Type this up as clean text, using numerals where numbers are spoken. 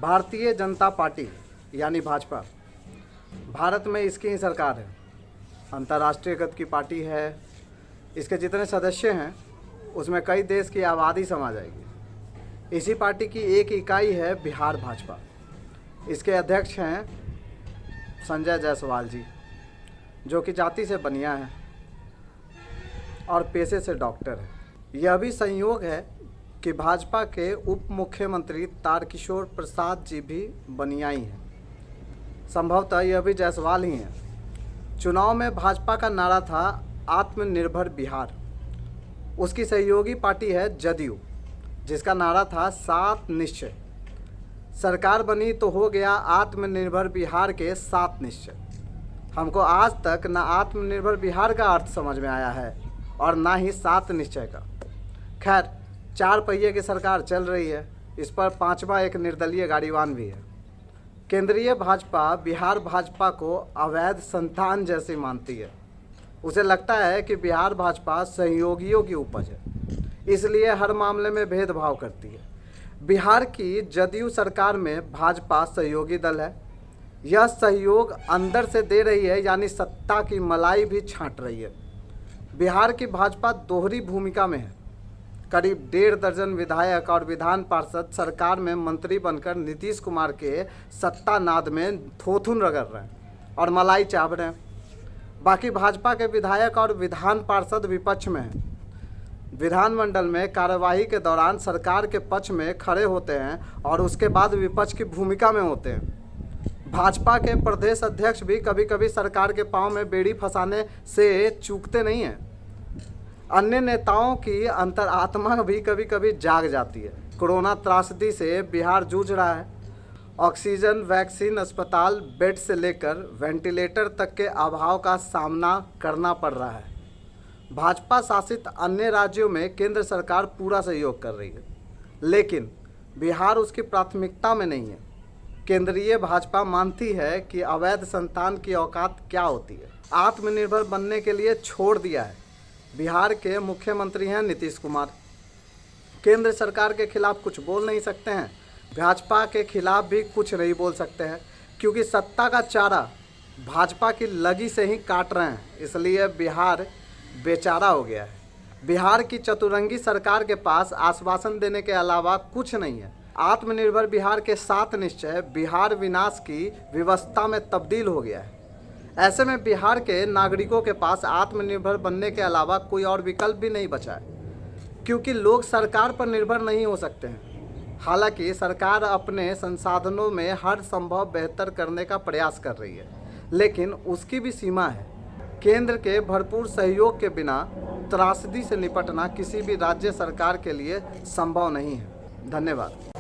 Bharatiya Janata party यानी भाजपा भारत में इसकी ही सरकार है। अंतर्राष्ट्रीय गत की पार्टी है। इसके जितने सदस्य हैं उसमें कई देश की आबादी समा जाएगी। इसी पार्टी की एक इकाई है बिहार भाजपा। इसके अध्यक्ष हैं संजय जायसवाल जी, जो कि जाति से बनिया हैं और पेशे से डॉक्टर हैं। यह भी संयोग है कि भाजपा के उप मुख्यमंत्री तारकिशोर प्रसाद जी भी बनियाई हैं। संभवतः यह भी जायसवाल ही हैं। चुनाव में भाजपा का नारा था आत्मनिर्भर बिहार। उसकी सहयोगी पार्टी है जदयू, जिसका नारा था 7 निश्चय। सरकार बनी तो हो गया आत्मनिर्भर बिहार के 7 निश्चय। हमको आज तक न आत्मनिर्भर बिहार का अर्थ समझ में आया है और ना ही 7 निश्चय का। खैर, 4 पहिए की सरकार चल रही है। इस पर 5वां एक निर्दलीय गाड़ीवान भी है। केंद्रीय भाजपा बिहार भाजपा को अवैध संतान जैसी मानती है। उसे लगता है कि बिहार भाजपा सहयोगियों की उपज है, इसलिए हर मामले में भेदभाव करती है। बिहार की जदयू सरकार में भाजपा सहयोगी दल है। यह सहयोग अंदर से दे रही है, यानी सत्ता की मलाई भी छांट रही है। बिहार की भाजपा दोहरी भूमिका में है। करीब 1.5 दर्जन विधायक और विधान पार्षद सरकार में मंत्री बनकर नीतीश कुमार के सत्ता नाद में थोथुन रगड़ रहे हैं और मलाई चाव रहे हैं। बाकी भाजपा के विधायक और विधान पार्षद विपक्ष में हैं। विधानमंडल में कार्यवाही के दौरान सरकार के पक्ष में खड़े होते हैं और उसके बाद विपक्ष की भूमिका में होते हैं। भाजपा के प्रदेश अध्यक्ष भी कभी कभी सरकार के पांव में बेड़ी फंसाने से चूकते नहीं हैं। अन्य नेताओं की अंतरात्मा भी कभी कभी जाग जाती है। कोरोना त्रासदी से बिहार जूझ रहा है। ऑक्सीजन, वैक्सीन, अस्पताल बेड से लेकर वेंटिलेटर तक के अभाव का सामना करना पड़ रहा है। भाजपा शासित अन्य राज्यों में केंद्र सरकार पूरा सहयोग कर रही है, लेकिन बिहार उसकी प्राथमिकता में नहीं है। केंद्रीय भाजपा मानती है कि अवैध संतान की औकात क्या होती है। आत्मनिर्भर बनने के लिए छोड़ दिया है। बिहार के मुख्यमंत्री हैं नीतीश कुमार। केंद्र सरकार के खिलाफ कुछ बोल नहीं सकते हैं। भाजपा के खिलाफ भी कुछ नहीं बोल सकते हैं, क्योंकि सत्ता का चारा भाजपा की लगी से ही काट रहे हैं। इसलिए बिहार बेचारा हो गया है। बिहार की चतुरंगी सरकार के पास आश्वासन देने के अलावा कुछ नहीं है। आत्मनिर्भर बिहार के 7 निश्चय बिहार विनाश की व्यवस्था में तब्दील हो गया है। ऐसे में बिहार के नागरिकों के पास आत्मनिर्भर बनने के अलावा कोई और विकल्प भी नहीं बचा है, क्योंकि लोग सरकार पर निर्भर नहीं हो सकते हैं। हालांकि सरकार अपने संसाधनों में हर संभव बेहतर करने का प्रयास कर रही है, लेकिन उसकी भी सीमा है। केंद्र के भरपूर सहयोग के बिना त्रासदी से निपटना किसी भी राज्य सरकार के लिए संभव नहीं है। धन्यवाद।